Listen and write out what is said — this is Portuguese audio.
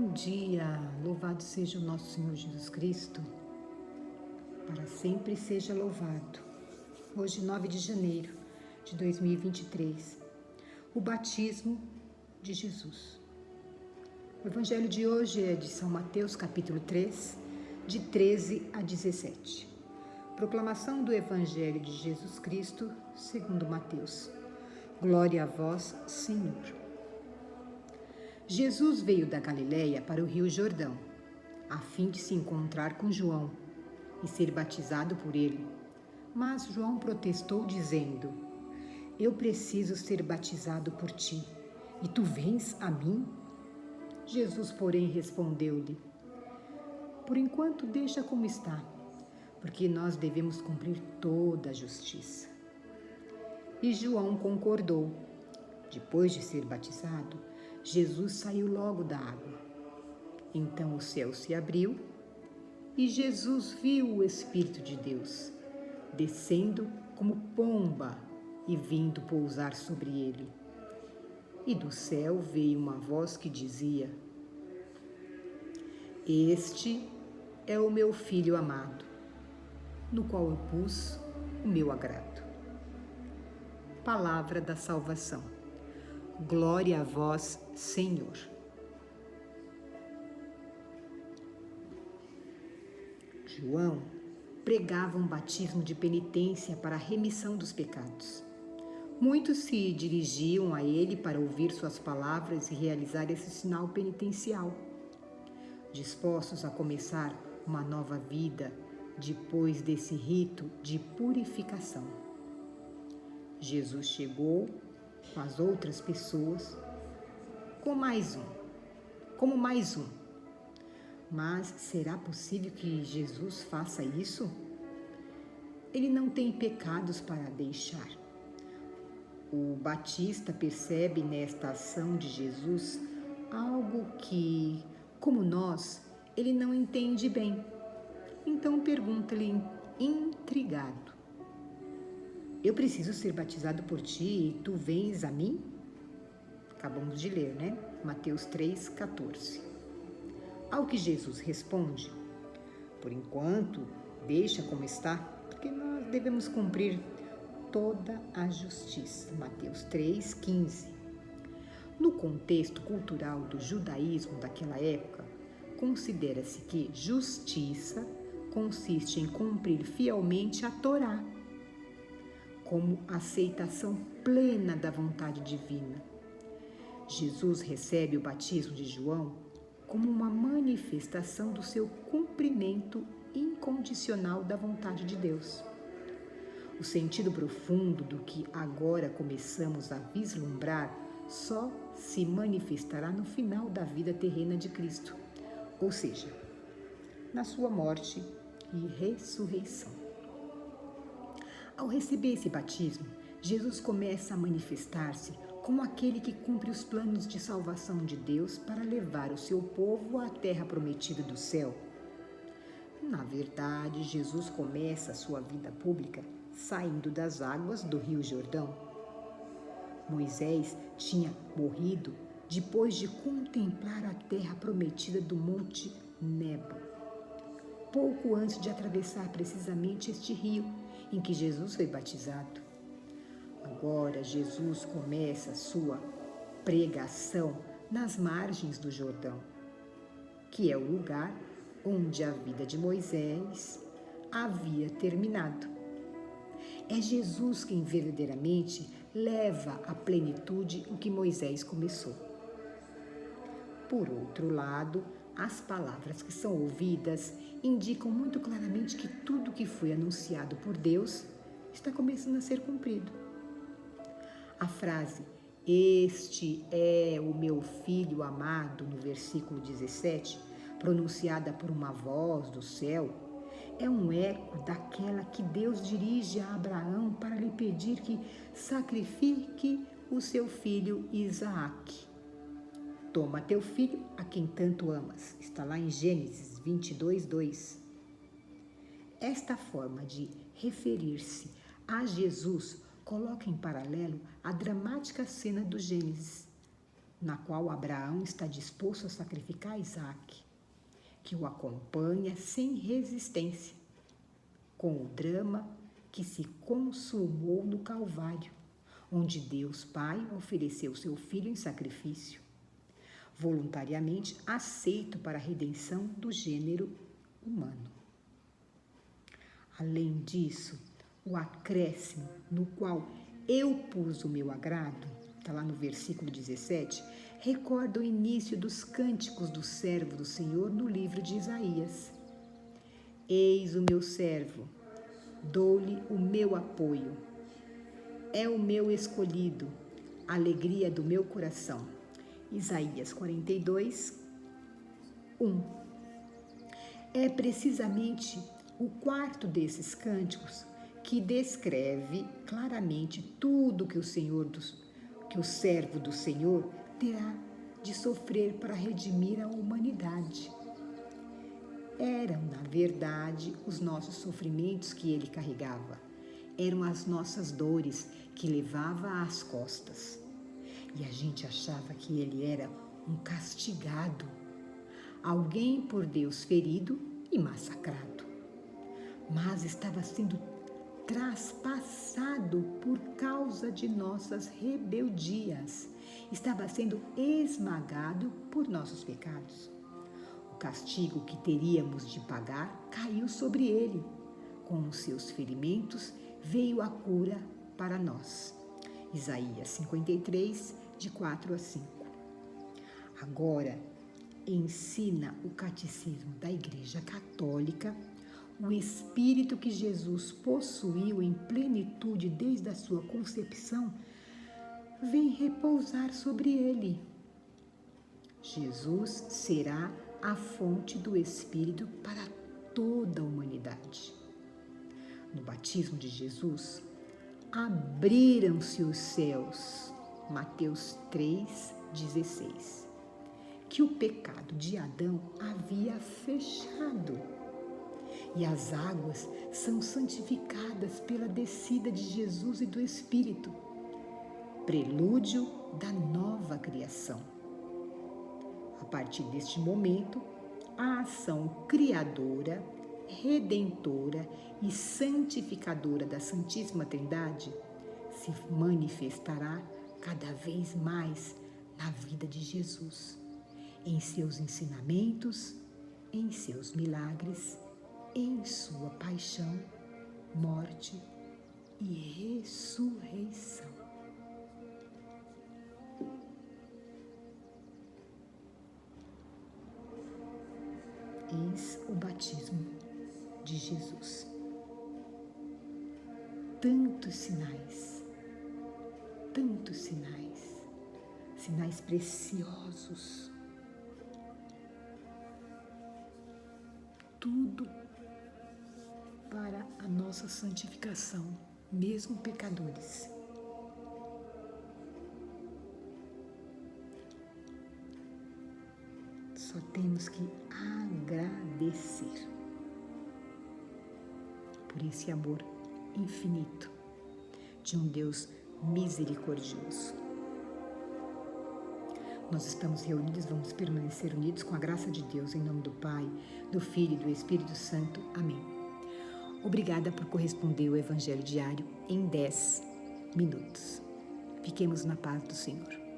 Bom dia, louvado seja o nosso Senhor Jesus Cristo, para sempre seja louvado. Hoje, 9 de janeiro de 2023, o batismo de Jesus. O evangelho de hoje é de São Mateus, capítulo 3, de 13 a 17. Proclamação do evangelho de Jesus Cristo, segundo Mateus. Glória a vós, Senhor. Jesus veio da Galileia para o rio Jordão, a fim de se encontrar com João e ser batizado por ele. Mas João protestou, dizendo: Eu preciso ser batizado por ti, e tu vens a mim? Jesus, porém, respondeu-lhe: Por enquanto deixa como está, porque nós devemos cumprir toda a justiça. E João concordou. Depois de ser batizado, Jesus saiu logo da água. Então o céu se abriu e Jesus viu o Espírito de Deus descendo como pomba e vindo pousar sobre ele. E do céu veio uma voz que dizia: Este é o meu Filho amado, no qual eu pus o meu agrado. Palavra da salvação. Glória a vós, Senhor. João pregava um batismo de penitência para a remissão dos pecados. Muitos se dirigiam a ele para ouvir suas palavras e realizar esse sinal penitencial, dispostos a começar uma nova vida depois desse rito de purificação. Jesus chegou com as outras pessoas, como mais um. Mas será possível que Jesus faça isso? Ele não tem pecados para deixar. O Batista percebe nesta ação de Jesus algo que, como nós, ele não entende bem. Então pergunta-lhe intrigado: Eu preciso ser batizado por ti e tu vens a mim? Acabamos de ler, né? Mateus 3,14. Ao que Jesus responde: Por enquanto, deixa como está, porque nós devemos cumprir toda a justiça. Mateus 3,15. No contexto cultural do judaísmo daquela época, considera-se que justiça consiste em cumprir fielmente a Torá, como aceitação plena da vontade divina. Jesus recebe o batismo de João como uma manifestação do seu cumprimento incondicional da vontade de Deus. O sentido profundo do que agora começamos a vislumbrar só se manifestará no final da vida terrena de Cristo, ou seja, na sua morte e ressurreição. Ao receber esse batismo, Jesus começa a manifestar-se como aquele que cumpre os planos de salvação de Deus para levar o seu povo à terra prometida do céu. Na verdade, Jesus começa a sua vida pública saindo das águas do Rio Jordão. Moisés tinha morrido depois de contemplar a terra prometida do Monte Nebo, pouco antes de atravessar precisamente este rio em que Jesus foi batizado. Agora Jesus começa a sua pregação nas margens do Jordão, que é o lugar onde a vida de Moisés havia terminado. É Jesus quem verdadeiramente leva à plenitude o que Moisés começou. Por outro lado, as palavras que são ouvidas indicam muito claramente que tudo que foi anunciado por Deus está começando a ser cumprido. A frase, este é o meu filho amado, no versículo 17, pronunciada por uma voz do céu, é um eco daquela que Deus dirige a Abraão para lhe pedir que sacrifique o seu filho Isaque. Toma teu filho, a quem tanto amas. Está lá em Gênesis 22:2. Esta forma de referir-se a Jesus coloca em paralelo a dramática cena do Gênesis, na qual Abraão está disposto a sacrificar Isaque, que o acompanha sem resistência, com o drama que se consumou no Calvário, onde Deus Pai ofereceu seu Filho em sacrifício, voluntariamente aceito para a redenção do gênero humano. Além disso, o acréscimo no qual eu pus o meu agrado, está lá no versículo 17, recorda o início dos cânticos do servo do Senhor no livro de Isaías. Eis o meu servo, dou-lhe o meu apoio. É o meu escolhido, a alegria do meu coração. Isaías 42, 1. É precisamente o quarto desses cânticos que descreve claramente tudo que o servo do Senhor terá de sofrer para redimir a humanidade. Eram, na verdade, os nossos sofrimentos que ele carregava. Eram as nossas dores que levava às costas. E a gente achava que ele era um castigado, alguém por Deus ferido e massacrado. Mas estava sendo traspassado por causa de nossas rebeldias. Estava sendo esmagado por nossos pecados. O castigo que teríamos de pagar caiu sobre ele. Com os seus ferimentos veio a cura para nós. Isaías 53, de 4 a 5. Agora, ensina o Catecismo da Igreja Católica o espírito que Jesus possuiu em plenitude desde a sua concepção vem repousar sobre ele. Jesus será a fonte do Espírito para toda a humanidade. No batismo de Jesus, abriram-se os céus, Mateus 3,16, que o pecado de Adão havia fechado, e as águas são santificadas pela descida de Jesus e do Espírito, prelúdio da nova criação. A partir deste momento, a ação criadora, redentora e santificadora da Santíssima Trindade se manifestará cada vez mais na vida de Jesus, em seus ensinamentos, em seus milagres, em sua paixão, morte e ressurreição. Eis o batismo de Jesus. Tantos sinais, sinais preciosos, tudo para a nossa santificação, mesmo pecadores. Só temos que agradecer por esse amor infinito de um Deus misericordioso. Nós estamos reunidos, vamos permanecer unidos com a graça de Deus, em nome do Pai, do Filho e do Espírito Santo. Amém. Obrigada por corresponder ao Evangelho Diário em 10 minutos. Fiquemos na paz do Senhor.